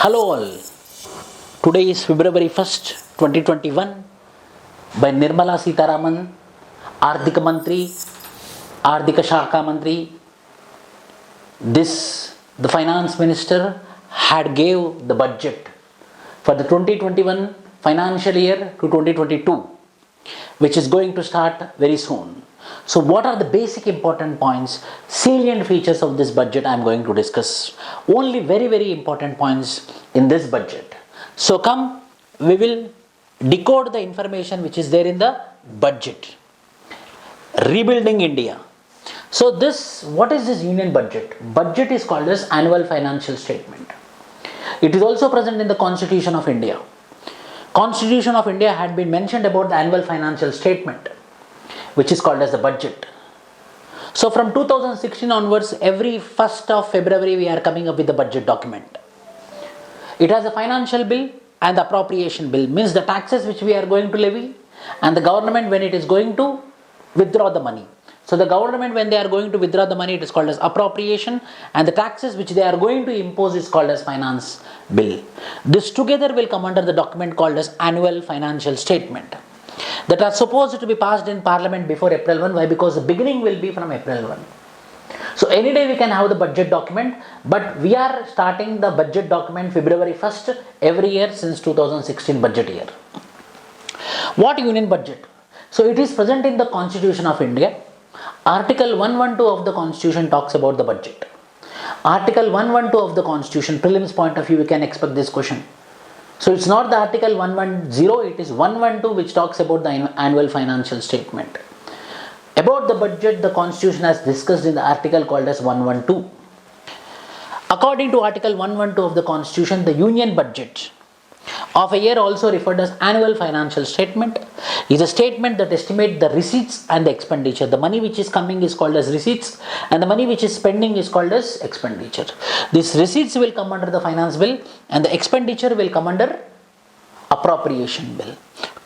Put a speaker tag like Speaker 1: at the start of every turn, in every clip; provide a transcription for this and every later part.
Speaker 1: Hello all. Today is February 1st, 2021 by Nirmala Sitharaman, Ardhika Mantri, Ardhika Shaka Mantri. The Finance Minister had gave the budget for the 2021 financial year to 2022, which is going to start very soon. So what are the basic important points, salient features of this budget I am going to discuss. Only very important points in this budget. So come, we will decode the information which is there in the budget. Rebuilding India. So what is this union budget? Budget is called as annual financial statement. It is also present in the Constitution of India. Constitution of India had been mentioned about the annual financial statement, which is called as the budget. So from 2016 onwards, every 1st of February we are coming up with the budget document. It has a financial bill and the appropriation bill, means the taxes which we are going to levy and the government when it is going to withdraw the money. So the government when they are going to withdraw the money, it is called as appropriation, and the taxes which they are going to impose is called as finance bill. This together will come under the document called as annual financial statement, that are supposed to be passed in Parliament before April 1. Why? Because the beginning will be from April 1. So any day we can have the budget document, but we are starting the budget document February 1st every year since 2016 budget year. What union budget? So it is present in the Constitution of India. Article 112 of the Constitution talks about the budget. Article 112 of the Constitution, prelims point of view, we can expect this question. So it's not the article 110, it is 112 which talks about the annual financial statement. About the budget, the Constitution has discussed in the article called as 112. According to article 112 of the Constitution, the union budget of a year, also referred as annual financial statement, is a statement that estimates the receipts and the expenditure. The money which is coming is called as receipts and the money which is spending is called as expenditure. These receipts will come under the finance bill and the expenditure will come under appropriation bill.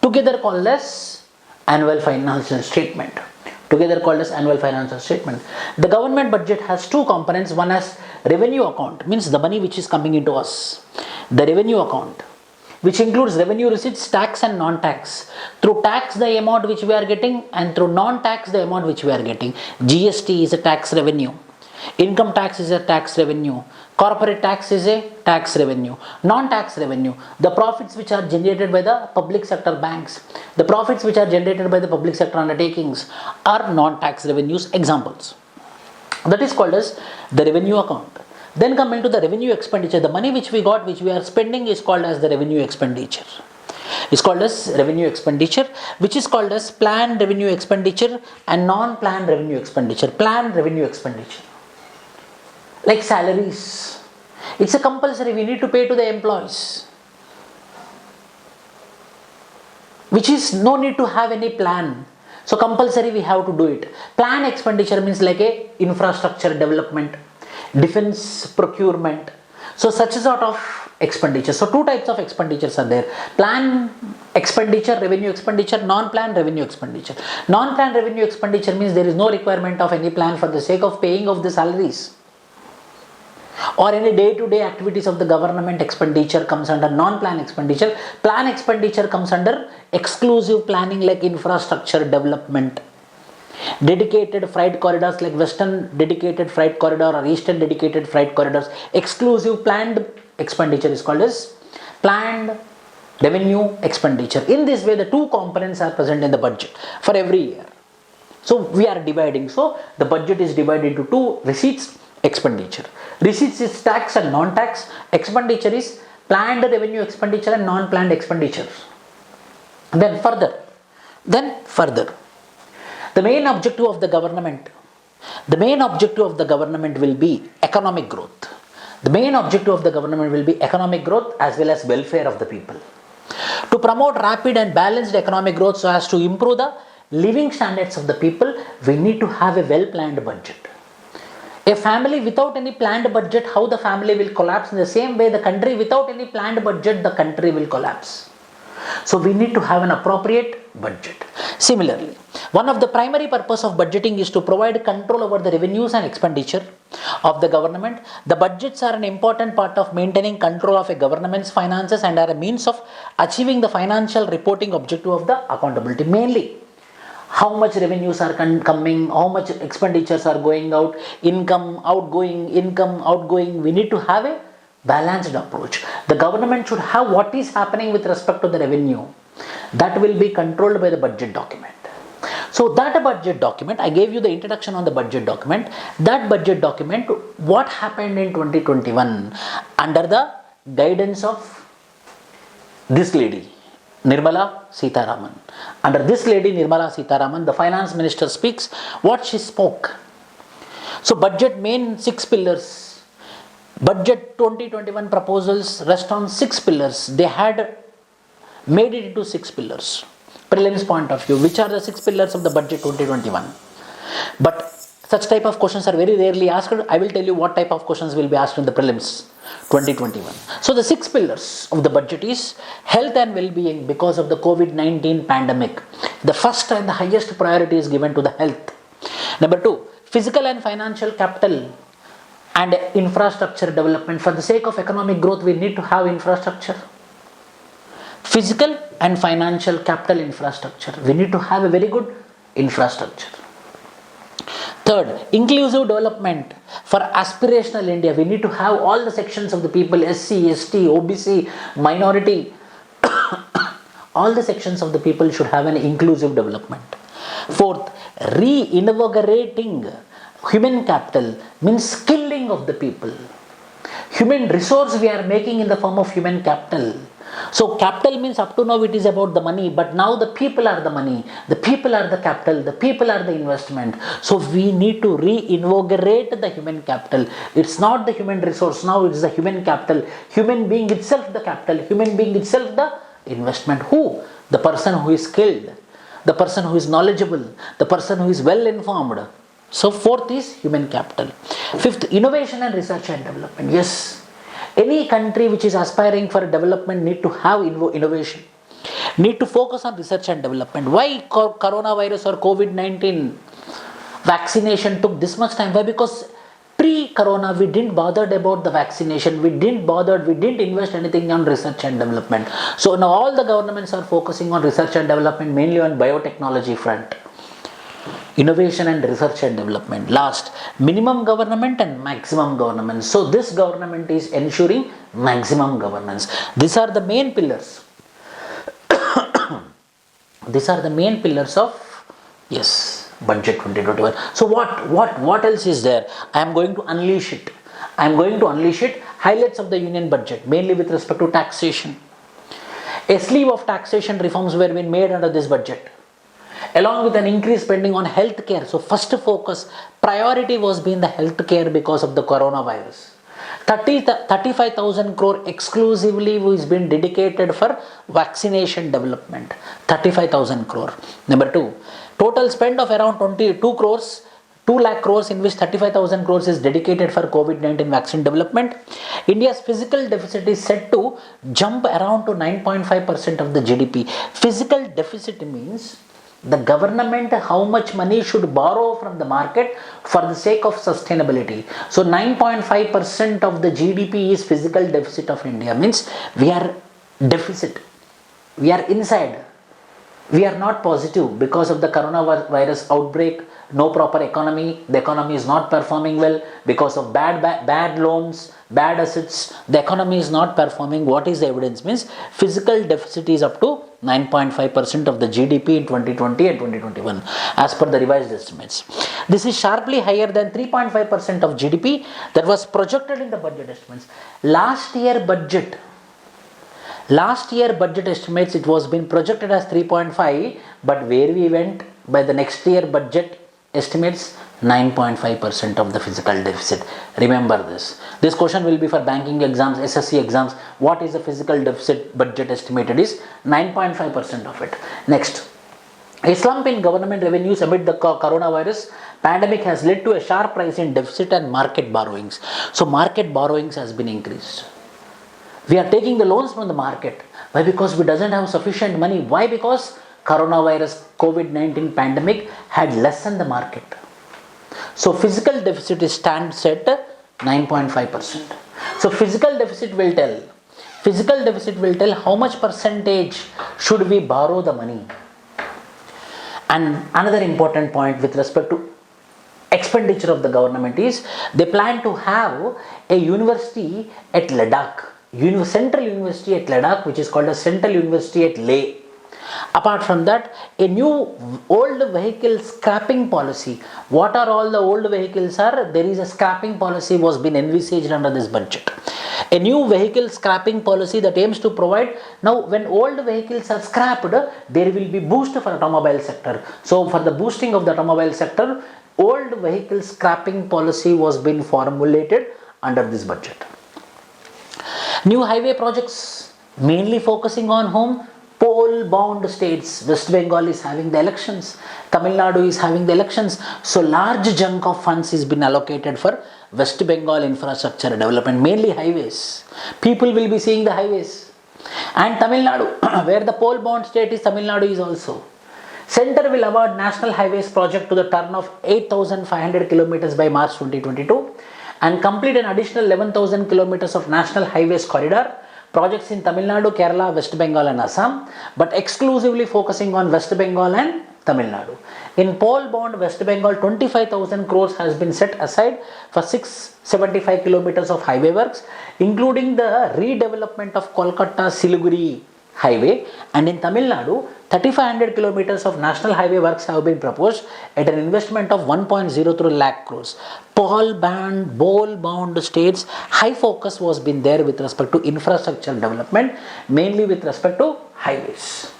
Speaker 1: Together called as annual financial statement. The government budget has two components. One has revenue account, means the money which is coming into us. The revenue account, which includes revenue receipts, tax and non-tax. Through tax the amount which we are getting, and through non-tax the amount which we are getting. GST is a tax revenue. Income tax is a tax revenue. Corporate tax is a tax revenue. Non-tax revenue, the profits which are generated by the public sector banks, the profits which are generated by the public sector undertakings are non-tax revenues. Examples. That is called as the revenue account. Then coming to the revenue expenditure, the money which we got, which we are spending, is called as the revenue expenditure. It's called as revenue expenditure, which is called as planned revenue expenditure and non-planned revenue expenditure. Planned revenue expenditure, like salaries, it's a compulsory, we need to pay to the employees, which is no need to have any plan. So compulsory we have to do it. Planned expenditure means like a infrastructure development, defense procurement. So such a sort of expenditure. So two types of expenditures are there. Planned expenditure, revenue expenditure, non-planned revenue expenditure. Non-planned revenue expenditure means there is no requirement of any plan for the sake of paying of the salaries or any day-to-day activities of the government. Expenditure comes under non-planned expenditure. Plan expenditure comes under exclusive planning like infrastructure development. Dedicated freight corridors like Western dedicated freight corridor or Eastern dedicated freight corridors. Exclusive planned expenditure is called as planned revenue expenditure. In this way, the two components are present in the budget for every year. So we are dividing. So the budget is divided into two: receipts, expenditure. Receipts is tax and non-tax. Expenditure is planned revenue expenditure and non-planned expenditure. Then further. The main objective of the government will be economic growth. The main objective of the government will be economic growth as well as welfare of the people. To promote rapid and balanced economic growth so as to improve the living standards of the people, we need to have a well-planned budget. A family without any planned budget, how the family will collapse? In the same way, the country without any planned budget, the country will collapse. So we need to have an appropriate budget. Similarly, One of the primary purpose of budgeting is to provide control over the revenues and expenditure of the government. The budgets are an important part of maintaining control of a government's finances and are a means of achieving the financial reporting objective of the accountability. Mainly, how much revenues are coming, how much expenditures are going out, income, outgoing. We need to have a balanced approach. The government should have what is happening with respect to the revenue. That will be controlled by the budget document. So that budget document, I gave you the introduction on the budget document. That budget document, what happened in 2021 under the guidance of this lady, Nirmala Sitharaman. Under this lady, Nirmala Sitharaman, the finance minister speaks what she spoke. So budget main 6 pillars. Budget 2021 proposals rest on 6 pillars. They had made it into 6 pillars. Prelims point of view, which are the 6 pillars of the budget 2021? But such type of questions are very rarely asked. I will tell you what type of questions will be asked in the prelims 2021. So the 6 pillars of the budget is health and well-being because of the COVID-19 pandemic. The first and the highest priority is given to the health. Number 2, physical and financial capital and infrastructure development. For the sake of economic growth, we need to have infrastructure. Physical and financial capital infrastructure. We need to have a very good infrastructure. Third, inclusive development for aspirational India. We need to have all the sections of the people, SC, ST, OBC, minority. All the sections of the people should have an inclusive development. Fourth, reinvigorating human capital means skilling of the people. Human resource we are making in the form of human capital. So capital means up to now it is about the money, but now the people are the money, the people are the capital, the people are the investment. So we need to reinvigorate the human capital. It's not the human resource, now it's the human capital. Human being itself the capital, human being itself the investment. Who? The person who is skilled, the person who is knowledgeable, the person who is well informed. So fourth is human capital. Fifth, innovation and research and development. Yes. Any country which is aspiring for development need to have innovation, need to focus on research and development. Why coronavirus or COVID-19 vaccination took this much time? Why? Because pre-corona we didn't bother about the vaccination, we didn't invest anything on research and development. So now all the governments are focusing on research and development, mainly on biotechnology front. Innovation and research and development. Last, minimum government and maximum governance. So this government is ensuring maximum governance. These are the main pillars. These are the main pillars of, yes, budget 2021. So what else is there? I am going to unleash it. Highlights of the union budget, mainly with respect to taxation. A slew of taxation reforms were being made under this budget, along with an increased spending on health care. So first focus, priority was being the health care because of the coronavirus. 35,000 crore exclusively is been dedicated for vaccination development. 35,000 crore. Number 2, total spend of around 2 lakh crores in which 35,000 crores is dedicated for COVID-19 vaccine development. India's fiscal deficit is set to jump around to 9.5% of the GDP. Fiscal deficit means the government how much money should borrow from the market for the sake of sustainability. So 9.5% of the GDP is physical deficit of India. Means we are deficit. We are inside. We are not positive because of the coronavirus outbreak. No proper economy. The economy is not performing well because of bad loans, bad assets. The economy is not performing. What is the evidence? Means physical deficit is up to 9.5% of the GDP in 2020 and 2021 as per the revised estimates. This is sharply higher than 3.5% of GDP that was projected in the budget estimates. Last year budget estimates, it was been projected as 3.5, but where we went by the next year budget estimates 9.5% of the physical deficit. Remember this. This question will be for banking exams, SSC exams. What is the physical deficit budget estimated is 9.5% of it. Next, a slump in government revenues amid the coronavirus pandemic has led to a sharp rise in deficit and market borrowings. So market borrowings has been increased. We are taking the loans from the market. Why? Because we doesn't have sufficient money. Why? Because coronavirus COVID-19 pandemic had lessened the market. So physical deficit stands at 9.5%. So physical deficit will tell how much percentage should we borrow the money. And another important point with respect to expenditure of the government is they plan to have a university at Ladakh, Central University at Ladakh, which is called a Central University at Leh. Apart from that, a new old vehicle scrapping policy. What are all the old vehicles are? There is a scrapping policy was been envisaged under this budget. A new vehicle scrapping policy that aims to provide, now when old vehicles are scrapped, there will be boost for automobile sector. So for the boosting of the automobile sector, old vehicle scrapping policy was being formulated under this budget. New highway projects mainly focusing on whom? Poll bound states. West Bengal is having the elections, Tamil Nadu is having the elections, so large chunk of funds is been allocated for West Bengal infrastructure development, mainly highways. People will be seeing the highways. And Tamil Nadu, where the poll bound state is, Tamil Nadu is also. Center will award National Highways project to the turn of 8,500 kilometers by March 2022 and complete an additional 11,000 kilometers of National Highways corridor. Projects in Tamil Nadu, Kerala, West Bengal and Assam, but exclusively focusing on West Bengal and Tamil Nadu. In poll bond, West Bengal 25,000 crores has been set aside for 675 kilometers of highway works, including the redevelopment of Kolkata-Siliguri highway, and in Tamil Nadu 3,500 kilometers of national highway works have been proposed at an investment of 1.03 lakh crores. Poll bound states, high focus was been there with respect to infrastructure development, mainly with respect to highways.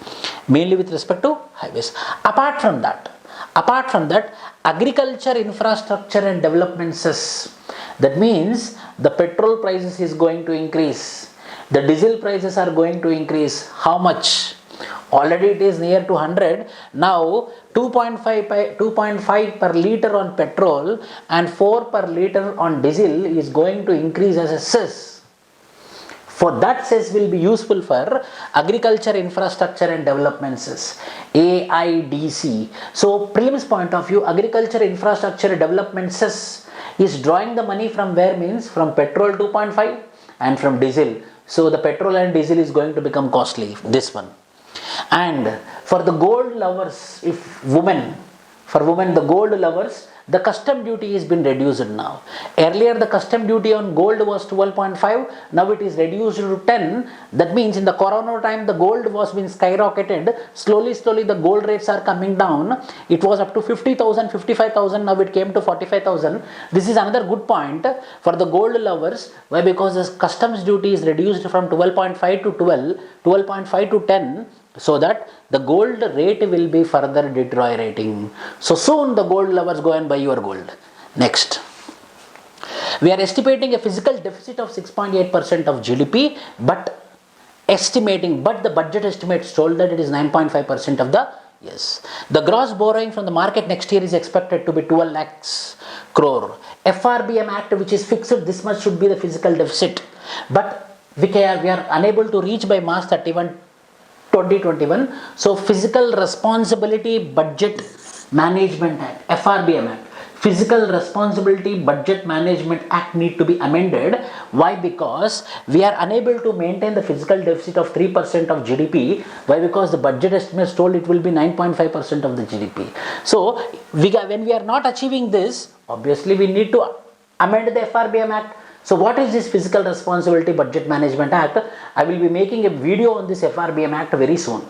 Speaker 1: Apart from that, agriculture infrastructure and development cess. That means the petrol prices is going to increase. The diesel prices are going to increase. How much? Already it is near to 100. Now 2.5 per liter on petrol and 4 per liter on diesel is going to increase as a cess. For that cess will be useful for agriculture infrastructure and development cess, AIDC. So prelims point of view, agriculture infrastructure development cess is drawing the money from where? Means from petrol 2.5 and from diesel. So the petrol and diesel is going to become costly, this one. And for the gold lovers, the gold lovers, the custom duty has been reduced now. Earlier the custom duty on gold was 12.5, now it is reduced to 10. That means in the corona time the gold was being skyrocketed. Slowly the gold rates are coming down. It was up to 50,000, 55,000, now it came to 45,000. This is another good point for the gold lovers. Why? Because the customs duty is reduced from 12.5 to 12.5 to 10. So that the gold rate will be further deteriorating. So soon the gold lovers go and buy your gold. Next, we are estimating a physical deficit of 6.8% of GDP, but the budget estimates told that it is 9.5% of the yes. The gross borrowing from the market next year is expected to be 12 lakhs crore. FRBM Act, which is fixed, this much should be the physical deficit, but we are unable to reach by March 31, 2021. So Physical Responsibility Budget Management Act, FRBM Act, Physical Responsibility Budget Management Act need to be amended. Why? Because we are unable to maintain the physical deficit of 3% of GDP. Why? Because the budget estimates told it will be 9.5% of the GDP. So when we are not achieving this, obviously we need to amend the FRBM Act. So what is this Physical Responsibility Budget Management Act? I will be making a video on this FRBM Act very soon.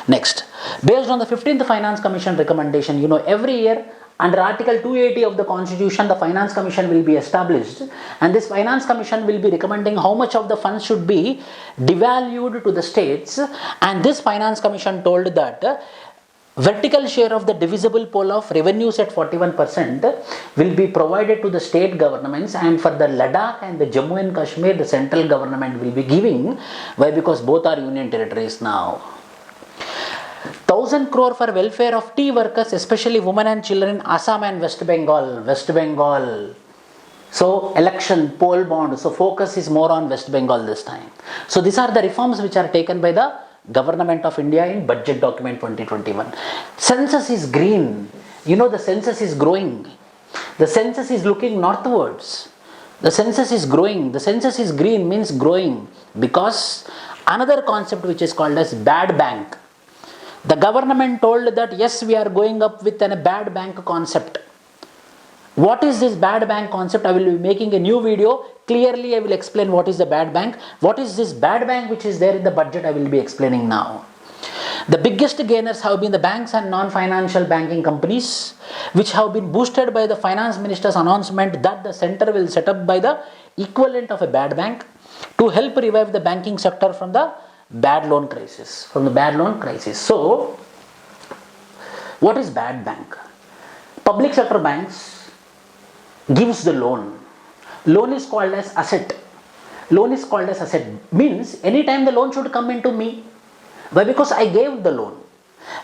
Speaker 1: Next, based on the 15th Finance Commission recommendation, every year under Article 280 of the Constitution, the Finance Commission will be established, and this Finance Commission will be recommending how much of the funds should be devalued to the states, and this Finance Commission told that vertical share of the divisible pool of revenues at 41% will be provided to the state governments, and for the Ladakh and the Jammu and Kashmir, the central government will be giving. Why? Because both are union territories now. 1,000 crore for welfare of tea workers, especially women and children in Assam and West Bengal. So election, poll bond, so focus is more on West Bengal this time. So these are the reforms which are taken by the Government of India in Budget Document 2021. Census is green. You know, the census is growing. The census is looking northwards. The census is growing. The census is green means growing, because another concept which is called as bad bank. The government told that yes, we are going up with a bad bank concept. What is this bad bank concept? I will be making a new video. Clearly, I will explain what is the bad bank. What is this bad bank which is there in the budget? I will be explaining now. The biggest gainers have been the banks and non-financial banking companies, which have been boosted by the finance minister's announcement that the center will set up by the equivalent of a bad bank to help revive the banking sector from the bad loan crisis. So, what is bad bank? Public sector banks gives the loan. Loan is called as asset. Loan is called as asset. Means anytime the loan should come into me. Why? Because I gave the loan.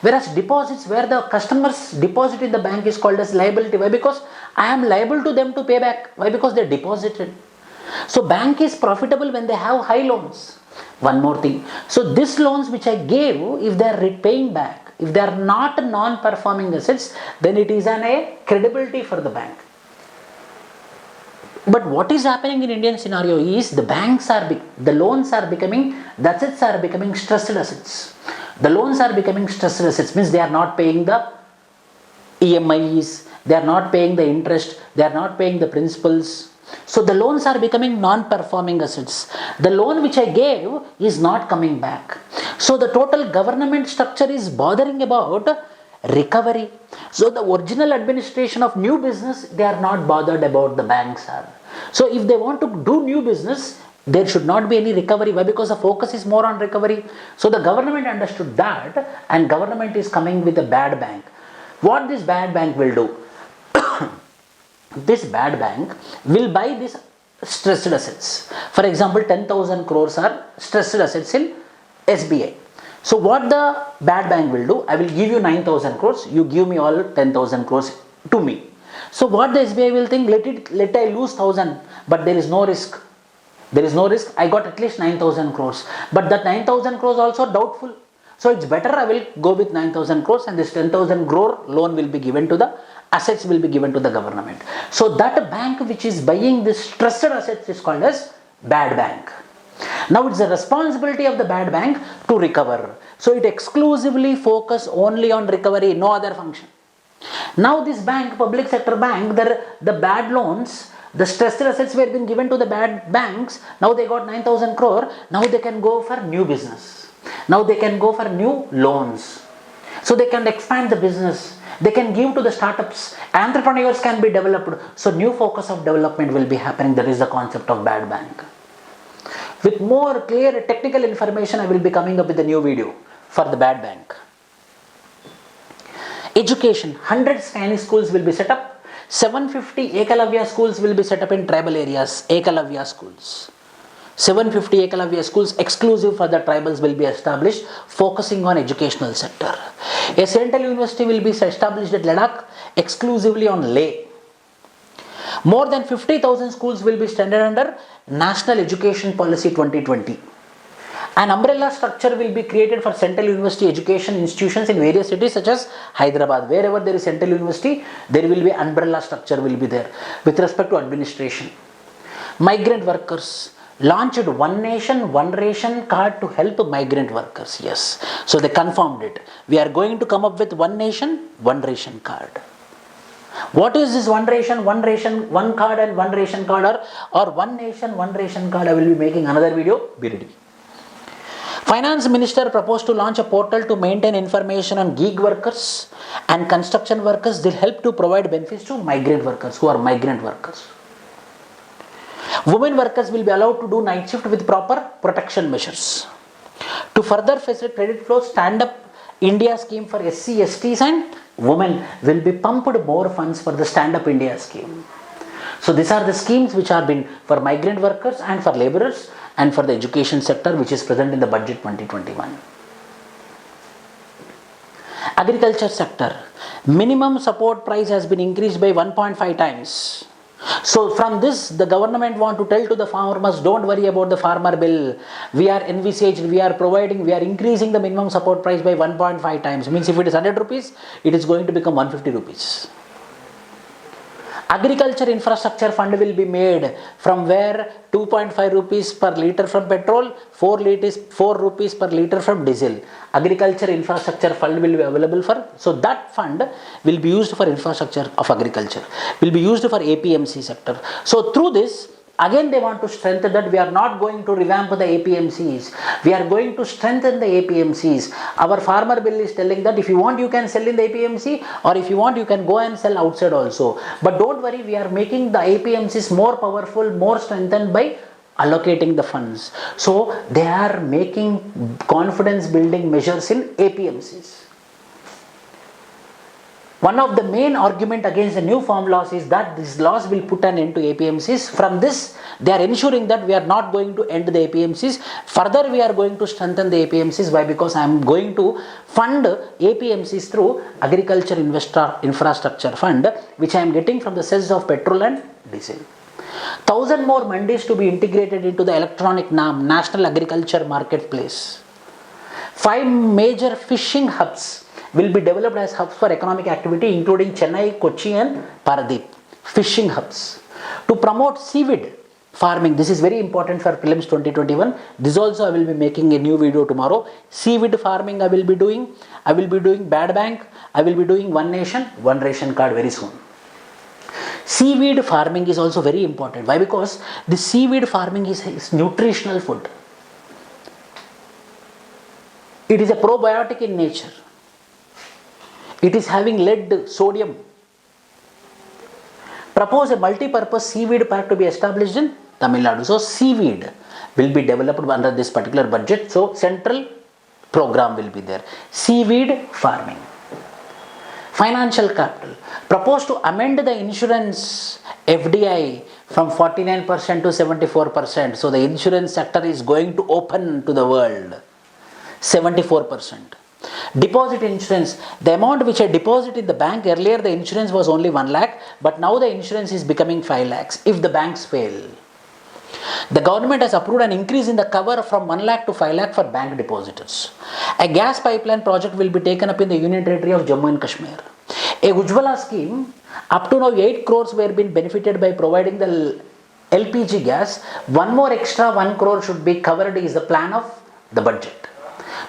Speaker 1: Whereas deposits, where the customers deposit in the bank, is called as liability. Why? Because I am liable to them to pay back. Why? Because they deposited. So bank is profitable when they have high loans. One more thing. So these loans which I gave, if they are paying back, if they are not non-performing assets, then it is a credibility for the bank. But what is happening in Indian scenario is the loans are becoming, the assets are becoming stressed assets. The loans are becoming stressed assets, means they are not paying the EMIs, they are not paying the interest, they are not paying the principals. So the loans are becoming non-performing assets. The loan which I gave is not coming back. So the total government structure is bothering about recovery. So the original administration of new business, they are not bothered about, the banks are. So if they want to do new business, there should not be any recovery. Why? Because the focus is more on recovery. So the government understood that, and government is coming with a bad bank. What this bad bank will do? This bad bank will buy these stressed assets. For example, 10,000 crores are stressed assets in SBI. So what the bad bank will do? I will give you 9,000 crores. You give me all 10,000 crores to me. So what the SBI will think? Let I lose 1,000, but there is no risk. There is no risk. I got at least 9,000 crores. But that 9,000 crores also doubtful. So it's better I will go with 9,000 crores, and this 10,000 crore loan will be given to the assets, will be given to the government. So that bank which is buying this stressed assets is called as bad bank. Now it's the responsibility of the bad bank to recover. So it exclusively focus only on recovery, no other function. Now this bank, public sector bank, the bad loans, the stressed assets were being given to the bad banks. Now they got 9,000 crore. Now they can go for new business. Now they can go for new loans. So they can expand the business. They can give to the startups. Entrepreneurs can be developed. So new focus of development will be happening. That is the concept of bad bank. With more clear technical information, I will be coming up with a new video for the bad bank. Education, 100 Chinese schools will be set up. 750 Ekalavya schools will be set up in tribal areas. Ekalavya schools. 750 Ekalavya schools exclusive for the tribals will be established, focusing on educational sector. A central university will be established at Ladakh, exclusively on Leh. More than 50,000 schools will be standard under National Education Policy 2020. An umbrella structure will be created for central university education institutions in various cities such as Hyderabad. Wherever there is central university, there will be umbrella structure will be there with respect to administration. Migrant workers launched One Nation, One Ration card to help migrant workers. Yes. So they confirmed it. We are going to come up with One Nation, One Ration card. What is this One Ration, One card and One Ration card, or One Nation, One Ration card? I will be making another video. Be ready. Finance Minister proposed to launch a portal to maintain information on gig workers and construction workers. They'll help to provide benefits to migrant workers who are migrant workers. Women workers will be allowed to do night shift with proper protection measures. To further facilitate credit flow, Stand Up India scheme for SC, STs and women will be pumped more funds for the Stand Up India scheme. So these are the schemes which are been for migrant workers and for laborers and for the education sector, which is present in the budget 2021. Agriculture sector. Minimum support price has been increased by 1.5 times So from this, the government want to tell to the farmers, don't worry about the farmer bill. We are increasing the minimum support price by 1.5 times. Means if it is 100 rupees, it is going to become 150 rupees. Agriculture infrastructure fund will be made from where 2.5 rupees per litre from petrol, 4 rupees per litre from diesel. Agriculture infrastructure fund will be available for, so that fund will be used for infrastructure of agriculture, will be used for APMC sector. So through this, again they want to strengthen that we are not going to revamp the APMCs, we are going to strengthen the APMCs. Our farmer bill is telling that if you want you can sell in the APMC, or if you want you can go and sell outside also. But don't worry, we are making the APMCs more powerful, more strengthened by allocating the funds. So they are making confidence building measures in APMCs. One of the main argument against the new farm laws is that these laws will put an end to APMCs. From this, they are ensuring that we are not going to end the APMCs. Further, we are going to strengthen the APMCs. Why? Because I am going to fund APMCs through Agriculture Infrastructure Fund, which I am getting from the cess of petrol and diesel. 1,000 more mandis to be integrated into the electronic NAM, National Agriculture Marketplace. 5 major fishing hubs will be developed as hubs for economic activity, including Chennai, Kochi and Paradip. Fishing hubs. To promote seaweed farming, this is very important for prelims 2021. This also I will be making a new video tomorrow. Seaweed farming I will be doing. I will be doing Bad Bank. I will be doing One Nation, One Ration card very soon. Seaweed farming is also very important. Why? Because the seaweed farming is nutritional food. It is a probiotic in nature. It is having lead, sodium. Propose a multi-purpose seaweed park to be established in Tamil Nadu. So seaweed will be developed under this particular budget. So central program will be there. Seaweed farming. Financial capital. Propose to amend the insurance FDI from 49% to 74%. So the insurance sector is going to open to the world. 74%. Deposit insurance. The amount which I deposit in the bank, earlier the insurance was only 1 lakh, but now the insurance is becoming 5 lakhs if the banks fail. The government has approved an increase in the cover from 1 lakh to 5 lakh for bank depositors. A gas pipeline project will be taken up in the Union Territory of Jammu and Kashmir. A Ujjwala scheme, up to now 8 crores were being benefited by providing the LPG gas. One more extra 1 crore should be covered is the plan of the budget.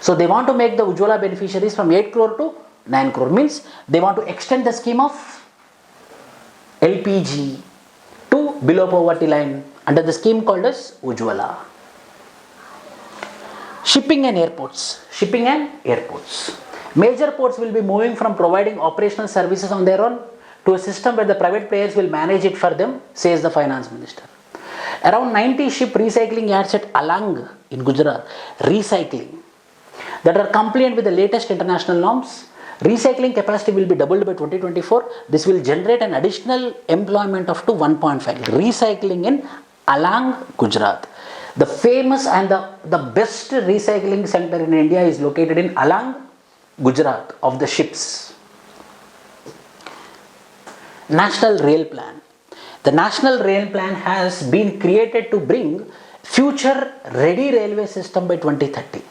Speaker 1: So they want to make the Ujjwala beneficiaries from 8 crore to 9 crore. Means they want to extend the scheme of LPG to below poverty line under the scheme called as Ujjwala. Shipping and airports. Shipping and airports. Major ports will be moving from providing operational services on their own to a system where the private players will manage it for them, says the finance minister. Around 90 ship recycling yards at Alang in Gujarat, recycling, that are compliant with the latest international norms. Recycling capacity will be doubled by 2024. This will generate an additional employment of to 1.5. Recycling in Alang, Gujarat. The famous and the best recycling center in India is located in Alang, Gujarat, of the ships. National Rail Plan. The National Rail Plan has been created to bring future ready railway system by 2030.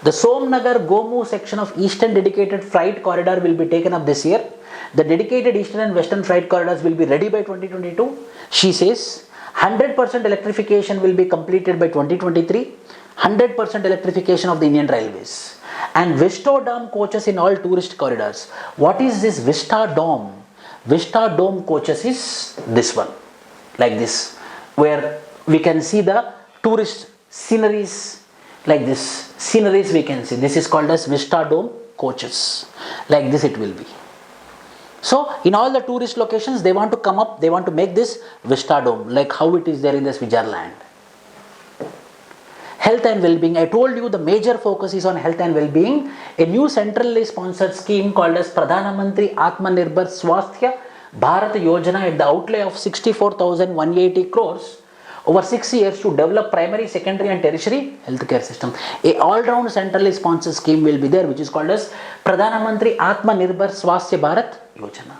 Speaker 1: The Somnagar Gomu section of Eastern Dedicated Freight Corridor will be taken up this year. The dedicated Eastern and Western Freight Corridors will be ready by 2022. She says 100% electrification will be completed by 2023. 100% electrification of the Indian Railways. And Vista Dome coaches in all tourist corridors. What is this Vista Dome? Vista Dome coaches is this one. Like this. Where we can see the tourist sceneries. Like this, sceneries we can see. This is called as Vista Dome coaches. Like this it will be. So, in all the tourist locations, they want to come up, they want to make this Vista Dome, like how it is there in the Switzerland. Health and well-being. I told you the major focus is on health and well-being. A new centrally sponsored scheme called as Pradhan Mantri Atmanirbhar Swasthya Bharat Yojana at the outlay of 64,180 crores over 6 years to develop primary, secondary and tertiary healthcare system. A all-round centrally sponsored scheme will be there, which is called as Pradhan Mantri Atmanirbhar Swasthya Bharat Yojana.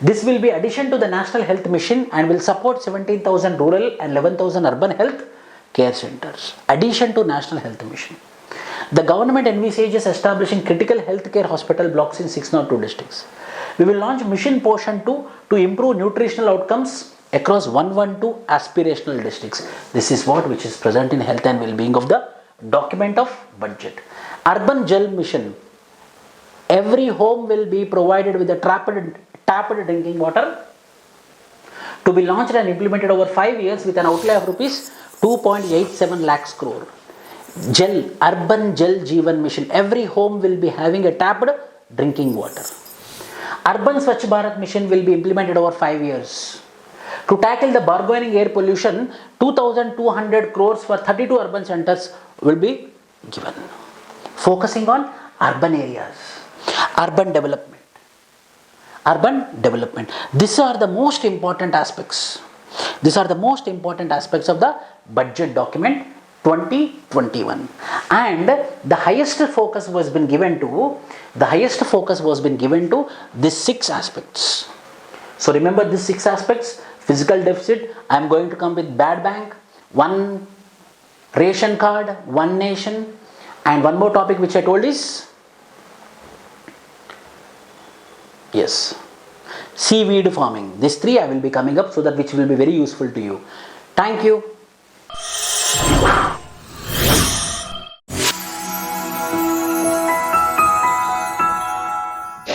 Speaker 1: This will be addition to the National Health Mission and will support 17,000 rural and 11,000 urban health care centers. Addition to National Health Mission. The government envisages establishing critical healthcare hospital blocks in 602 districts. We will launch Mission Portion 2 to improve nutritional outcomes across 112 aspirational districts. This is what which is present in health and well-being of the document of budget. Urban Jal Mission. Every home will be provided with a tapped drinking water to be launched and implemented over 5 years with an outlay of rupees 2.87 lakhs crore. Urban Jal Jeevan Mission. Every home will be having a tapped drinking water. Urban Swachh Bharat Mission will be implemented over 5 years. To tackle the burgeoning air pollution, 2,200 crores for 32 urban centers will be given. Focusing on urban areas. Urban development. Urban development. These are the most important aspects. These are the most important aspects of the budget document 2021. And the highest focus was been given to these 6 aspects. So remember these 6 aspects. Physical deficit, I am going to come with bad bank, one ration card, one nation, and one more topic which I told is, yes, seaweed farming. These 3 I will be coming up so that which will be very useful to you. Thank you.